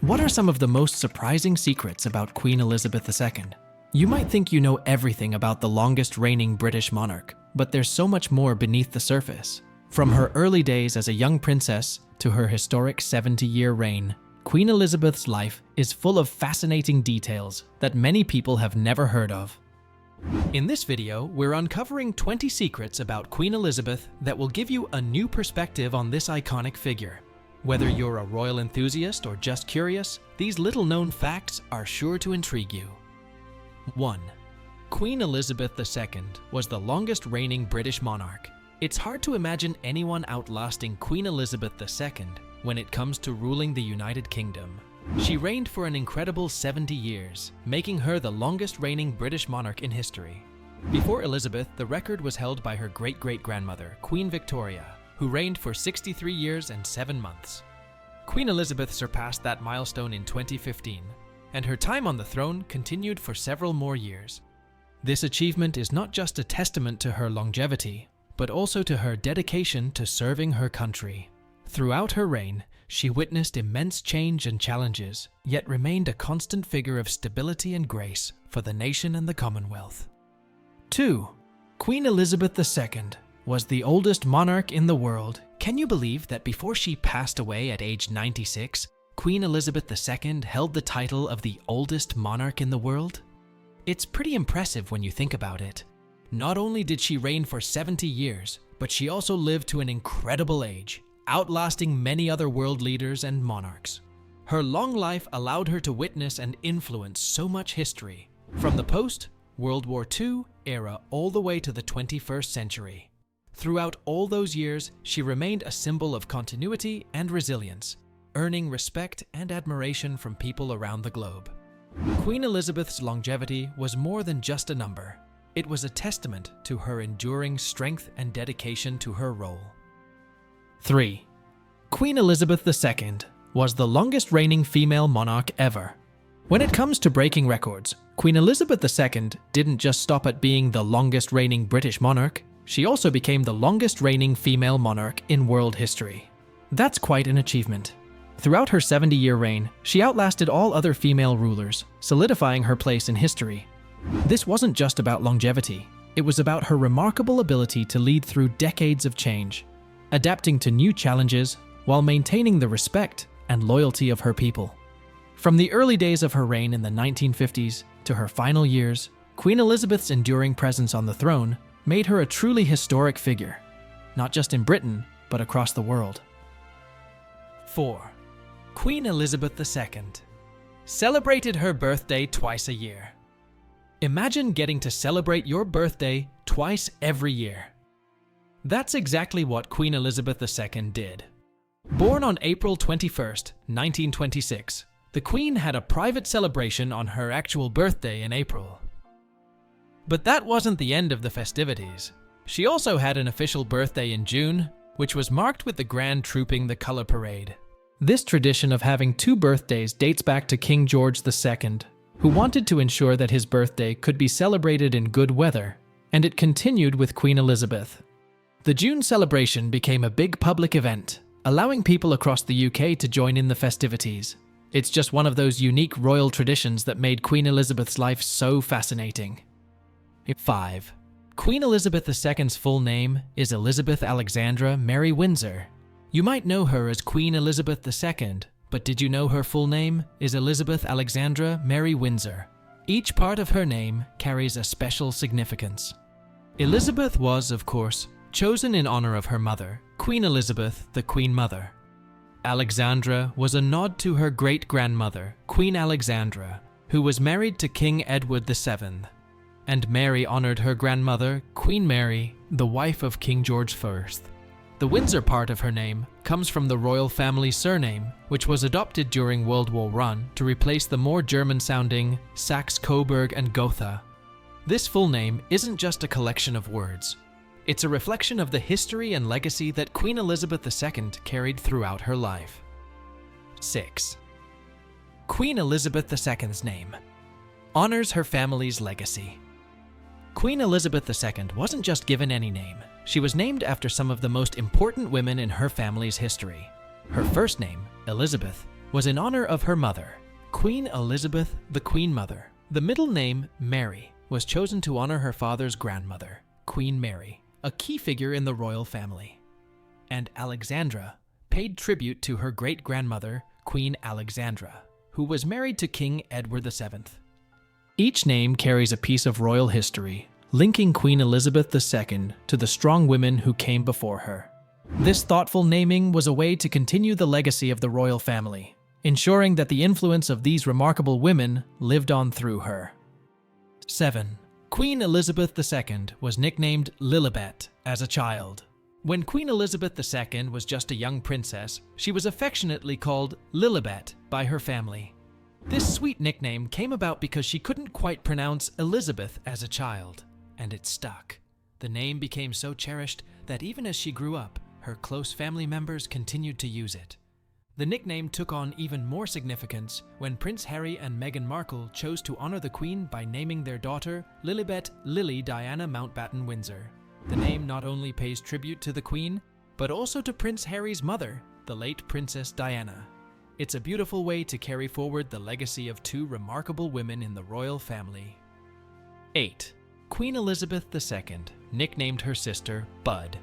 What are some of the most surprising secrets about Queen Elizabeth II? You might think you know everything about the longest reigning British monarch, but there's so much more beneath the surface. From her early days as a young princess to her historic 70-year reign, Queen Elizabeth's life is full of fascinating details that many people have never heard of. In this video, we're uncovering 20 secrets about Queen Elizabeth that will give you a new perspective on this iconic figure. Whether you're a royal enthusiast or just curious, these little-known facts are sure to intrigue you. 1. Queen Elizabeth II was the longest reigning British monarch. It's hard to imagine anyone outlasting Queen Elizabeth II when it comes to ruling the United Kingdom. She reigned for an incredible 70 years, making her the longest reigning British monarch in history. Before Elizabeth, the record was held by her great-great-grandmother, Queen Victoria, who reigned for 63 years and 7 months. Queen Elizabeth surpassed that milestone in 2015, and her time on the throne continued for several more years. This achievement is not just a testament to her longevity, but also to her dedication to serving her country. Throughout her reign, she witnessed immense change and challenges, yet remained a constant figure of stability and grace for the nation and the Commonwealth. 2. Queen Elizabeth II was the oldest monarch in the world. Can you believe that before she passed away at age 96, Queen Elizabeth II held the title of the oldest monarch in the world? It's pretty impressive when you think about it. Not only did she reign for 70 years, but she also lived to an incredible age, outlasting many other world leaders and monarchs. Her long life allowed her to witness and influence so much history, from the post-World War II era all the way to the 21st century. Throughout all those years, she remained a symbol of continuity and resilience, earning respect and admiration from people around the globe. Queen Elizabeth's longevity was more than just a number. It was a testament to her enduring strength and dedication to her role. 3. Queen Elizabeth II was the longest reigning female monarch ever. When it comes to breaking records, Queen Elizabeth II didn't just stop at being the longest reigning British monarch, she also became the longest reigning female monarch in world history. That's quite an achievement. Throughout her 70-year reign, she outlasted all other female rulers, solidifying her place in history. This wasn't just about longevity, it was about her remarkable ability to lead through decades of change, adapting to new challenges while maintaining the respect and loyalty of her people. From the early days of her reign in the 1950s to her final years, Queen Elizabeth's enduring presence on the throne made her a truly historic figure, not just in Britain, but across the world. 4. Queen Elizabeth II celebrated her birthday twice a year. Imagine getting to celebrate your birthday twice every year. That's exactly what Queen Elizabeth II did. Born on April 21, 1926, the Queen had a private celebration on her actual birthday in April. But that wasn't the end of the festivities. She also had an official birthday in June, which was marked with the Grand Trooping the Colour Parade. This tradition of having two birthdays dates back to King George II, who wanted to ensure that his birthday could be celebrated in good weather, and it continued with Queen Elizabeth. The June celebration became a big public event, allowing people across the UK to join in the festivities. It's just one of those unique royal traditions that made Queen Elizabeth's life so fascinating. 5. Queen Elizabeth II's full name is Elizabeth Alexandra Mary Windsor. You might know her as Queen Elizabeth II, but did you know her full name is Elizabeth Alexandra Mary Windsor? Each part of her name carries a special significance. Elizabeth was, of course, chosen in honor of her mother, Queen Elizabeth, the Queen Mother. Alexandra was a nod to her great-grandmother, Queen Alexandra, who was married to King Edward VII. And Mary honored her grandmother, Queen Mary, the wife of King George I. The Windsor part of her name comes from the royal family surname, which was adopted during World War I to replace the more German-sounding Saxe-Coburg and Gotha. This full name isn't just a collection of words. It's a reflection of the history and legacy that Queen Elizabeth II carried throughout her life. 6. Queen Elizabeth II's name honors her family's legacy. Queen Elizabeth II wasn't just given any name. She was named after some of the most important women in her family's history. Her first name, Elizabeth, was in honor of her mother, Queen Elizabeth, the Queen Mother. The middle name, Mary, was chosen to honor her father's grandmother, Queen Mary, a key figure in the royal family. And Alexandra paid tribute to her great-grandmother, Queen Alexandra, who was married to King Edward VII. Each name carries a piece of royal history, linking Queen Elizabeth II to the strong women who came before her. This thoughtful naming was a way to continue the legacy of the royal family, ensuring that the influence of these remarkable women lived on through her. 7. Queen Elizabeth II was nicknamed Lilibet as a child. When Queen Elizabeth II was just a young princess, she was affectionately called Lilibet by her family. This sweet nickname came about because she couldn't quite pronounce Elizabeth as a child, and it stuck. The name became so cherished that even as she grew up, her close family members continued to use it. The nickname took on even more significance when Prince Harry and Meghan Markle chose to honor the Queen by naming their daughter Lilibet Lily Diana Mountbatten Windsor. The name not only pays tribute to the Queen, but also to Prince Harry's mother, the late Princess Diana. It's a beautiful way to carry forward the legacy of two remarkable women in the royal family. 8. Queen Elizabeth II nicknamed her sister Bud.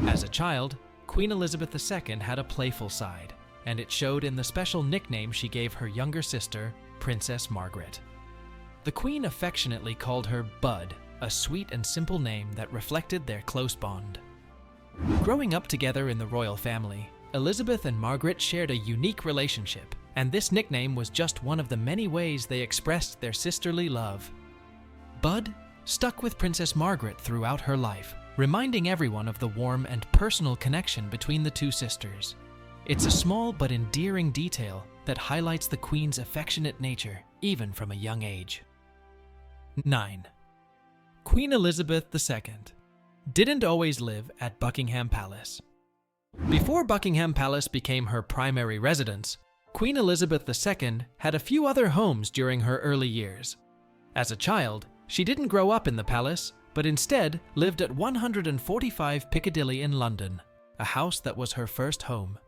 As a child, Queen Elizabeth II had a playful side, and it showed in the special nickname she gave her younger sister, Princess Margaret. The Queen affectionately called her Bud, a sweet and simple name that reflected their close bond. Growing up together in the royal family, Elizabeth and Margaret shared a unique relationship, and this nickname was just one of the many ways they expressed their sisterly love. Bud stuck with Princess Margaret throughout her life, reminding everyone of the warm and personal connection between the two sisters. It's a small but endearing detail that highlights the Queen's affectionate nature, even from a young age. 9. Queen Elizabeth II didn't always live at Buckingham Palace. Before Buckingham Palace became her primary residence, Queen Elizabeth II had a few other homes during her early years. As a child, she didn't grow up in the palace, but instead lived at 145 Piccadilly in London, a house that was her first home.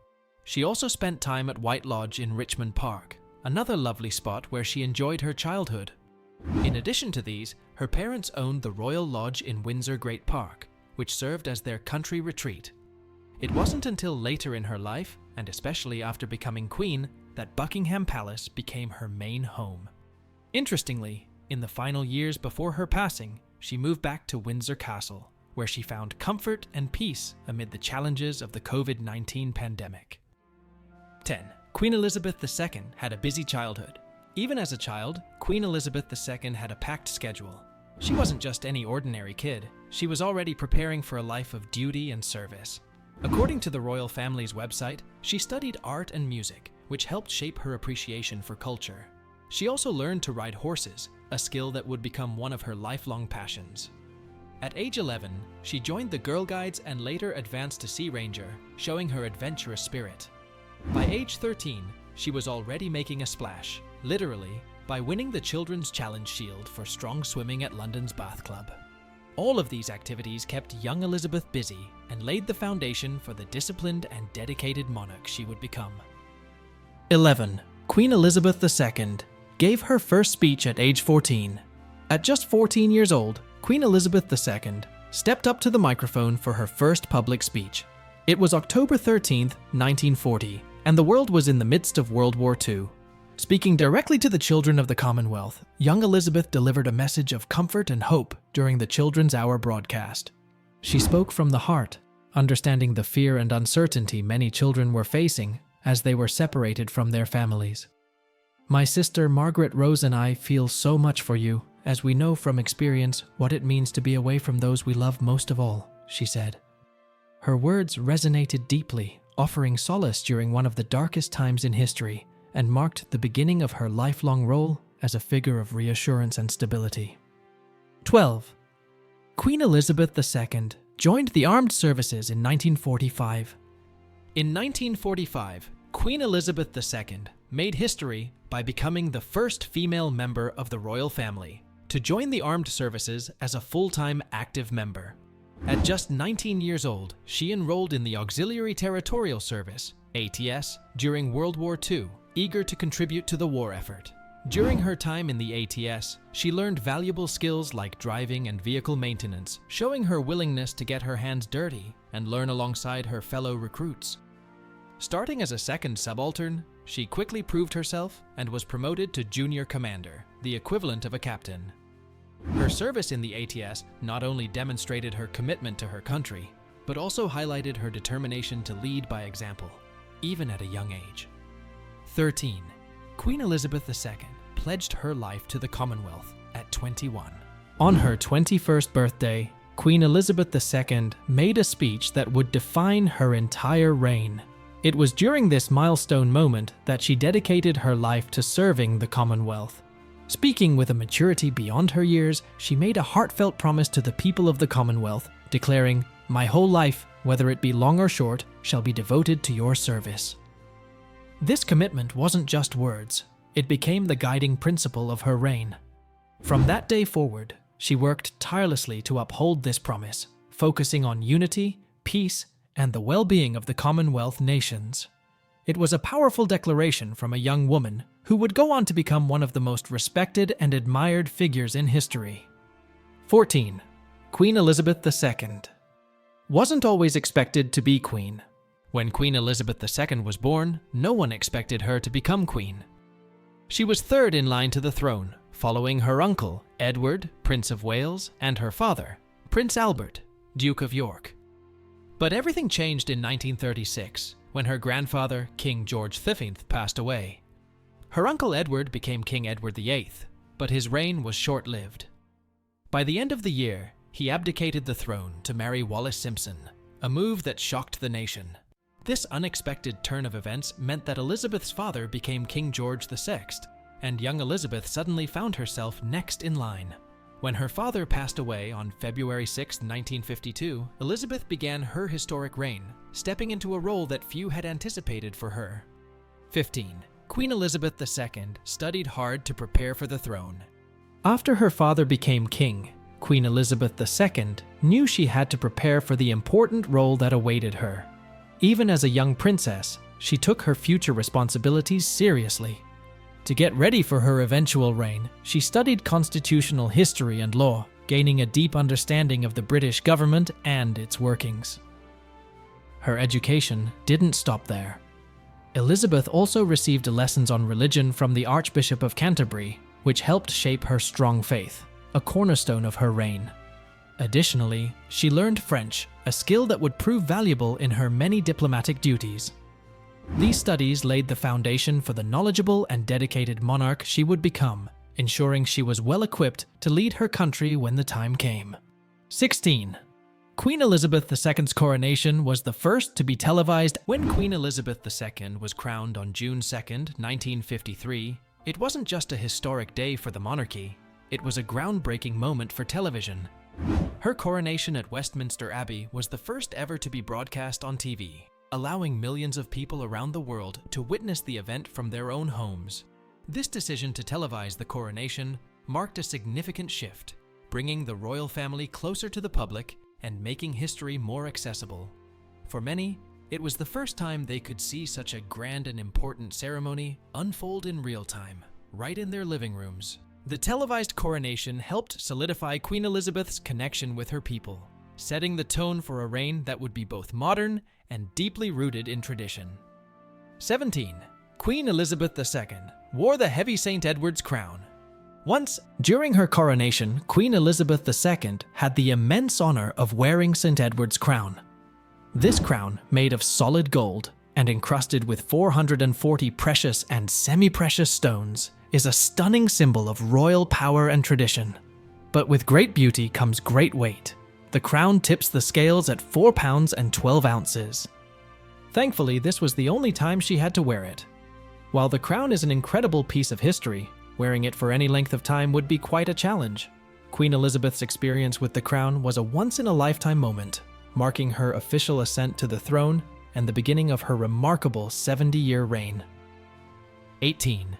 She also spent time at White Lodge in Richmond Park, another lovely spot where she enjoyed her childhood. In addition to these, her parents owned the Royal Lodge in Windsor Great Park, which served as their country retreat. It wasn't until later in her life, and especially after becoming queen, that Buckingham Palace became her main home. Interestingly, in the final years before her passing, she moved back to Windsor Castle, where she found comfort and peace amid the challenges of the COVID-19 pandemic. 10. Queen Elizabeth II had a busy childhood. Even as a child, Queen Elizabeth II had a packed schedule. She wasn't just any ordinary kid. She was already preparing for a life of duty and service. According to the royal family's website, she studied art and music, which helped shape her appreciation for culture. She also learned to ride horses, a skill that would become one of her lifelong passions. At age 11, she joined the Girl Guides and later advanced to Sea Ranger, showing her adventurous spirit. By age 13, she was already making a splash, literally, by winning the Children's Challenge Shield for strong swimming at London's Bath Club. All of these activities kept young Elizabeth busy and laid the foundation for the disciplined and dedicated monarch she would become. 11. Queen Elizabeth II gave her first speech at age 14. At just 14 years old, Queen Elizabeth II stepped up to the microphone for her first public speech. It was October 13, 1940, and the world was in the midst of World War II. Speaking directly to the children of the Commonwealth, young Elizabeth delivered a message of comfort and hope during the Children's Hour broadcast. She spoke from the heart, understanding the fear and uncertainty many children were facing as they were separated from their families. "My sister Margaret Rose and I feel so much for you, as we know from experience what it means to be away from those we love most of all," she said. Her words resonated deeply, offering solace during one of the darkest times in history, and marked the beginning of her lifelong role as a figure of reassurance and stability. 12. Queen Elizabeth II joined the armed services in 1945. In 1945, Queen Elizabeth II made history by becoming the first female member of the royal family to join the armed services as a full-time active member. At just 19 years old, she enrolled in the Auxiliary Territorial Service, ATS, during World War II, eager to contribute to the war effort. During her time in the ATS, she learned valuable skills like driving and vehicle maintenance, showing her willingness to get her hands dirty and learn alongside her fellow recruits. Starting as a second subaltern, she quickly proved herself and was promoted to junior commander, the equivalent of a captain. Her service in the ATS not only demonstrated her commitment to her country, but also highlighted her determination to lead by example, even at a young age. 13. Queen Elizabeth II pledged her life to the Commonwealth at 21. On her 21st birthday, Queen Elizabeth II made a speech that would define her entire reign. It was during this milestone moment that she dedicated her life to serving the Commonwealth. Speaking with a maturity beyond her years, she made a heartfelt promise to the people of the Commonwealth, declaring, "My whole life, whether it be long or short, shall be devoted to your service." This commitment wasn't just words, it became the guiding principle of her reign. From that day forward, she worked tirelessly to uphold this promise, focusing on unity, peace, and the well-being of the Commonwealth nations. It was a powerful declaration from a young woman who would go on to become one of the most respected and admired figures in history. 14. Queen Elizabeth II wasn't always expected to be queen. When Queen Elizabeth II was born, no one expected her to become queen. She was third in line to the throne, following her uncle, Edward, Prince of Wales, and her father, Prince Albert, Duke of York. But everything changed in 1936, when her grandfather, King George V, passed away. Her uncle Edward became King Edward VIII, but his reign was short-lived. By the end of the year, he abdicated the throne to marry Wallis Simpson, a move that shocked the nation. This unexpected turn of events meant that Elizabeth's father became King George VI, and young Elizabeth suddenly found herself next in line. When her father passed away on February 6, 1952, Elizabeth began her historic reign, stepping into a role that few had anticipated for her. 15. Queen Elizabeth II studied hard to prepare for the throne. After her father became king, Queen Elizabeth II knew she had to prepare for the important role that awaited her. Even as a young princess, she took her future responsibilities seriously. To get ready for her eventual reign, she studied constitutional history and law, gaining a deep understanding of the British government and its workings. Her education didn't stop there. Elizabeth also received lessons on religion from the Archbishop of Canterbury, which helped shape her strong faith, a cornerstone of her reign. Additionally, she learned French, a skill that would prove valuable in her many diplomatic duties. These studies laid the foundation for the knowledgeable and dedicated monarch she would become, ensuring she was well equipped to lead her country when the time came. 16. Queen Elizabeth II's coronation was the first to be televised. When Queen Elizabeth II was crowned on June 2, 1953, it wasn't just a historic day for the monarchy, it was a groundbreaking moment for television. Her coronation at Westminster Abbey was the first ever to be broadcast on TV, allowing millions of people around the world to witness the event from their own homes. This decision to televise the coronation marked a significant shift, bringing the royal family closer to the public and making history more accessible. For many, it was the first time they could see such a grand and important ceremony unfold in real time, right in their living rooms. The televised coronation helped solidify Queen Elizabeth's connection with her people, setting the tone for a reign that would be both modern and deeply rooted in tradition. 17. Queen Elizabeth II wore the heavy St. Edward's crown. Once, during her coronation, Queen Elizabeth II had the immense honor of wearing St. Edward's crown. This crown, made of solid gold and encrusted with 440 precious and semi-precious stones, is a stunning symbol of royal power and tradition. But with great beauty comes great weight. The crown tips the scales at 4 pounds and 12 ounces. Thankfully, this was the only time she had to wear it. While the crown is an incredible piece of history, wearing it for any length of time would be quite a challenge. Queen Elizabeth's experience with the crown was a once-in-a-lifetime moment, marking her official ascent to the throne and the beginning of her remarkable 70-year reign. 18.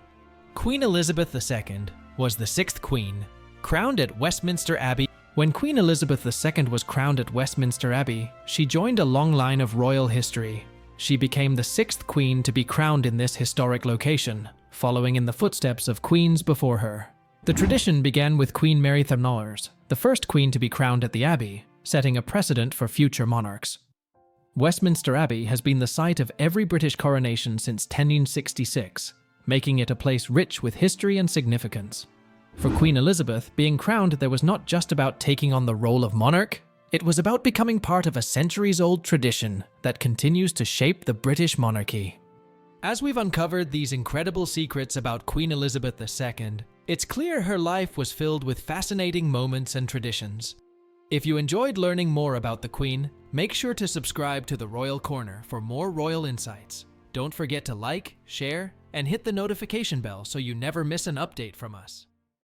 Queen Elizabeth II was the 6th queen, crowned at Westminster Abbey. When Queen Elizabeth II was crowned at Westminster Abbey, she joined a long line of royal history. She became the 6th queen to be crowned in this historic location, following in the footsteps of queens before her. The tradition began with Queen Mary Windsor, the first queen to be crowned at the Abbey, setting a precedent for future monarchs. Westminster Abbey has been the site of every British coronation since 1066, making it a place rich with history and significance. For Queen Elizabeth, being crowned there was not just about taking on the role of monarch, it was about becoming part of a centuries-old tradition that continues to shape the British monarchy. As we've uncovered these incredible secrets about Queen Elizabeth II, it's clear her life was filled with fascinating moments and traditions. If you enjoyed learning more about the Queen, make sure to subscribe to the Royal Corner for more royal insights. Don't forget to like, share, and hit the notification bell so you never miss an update from us.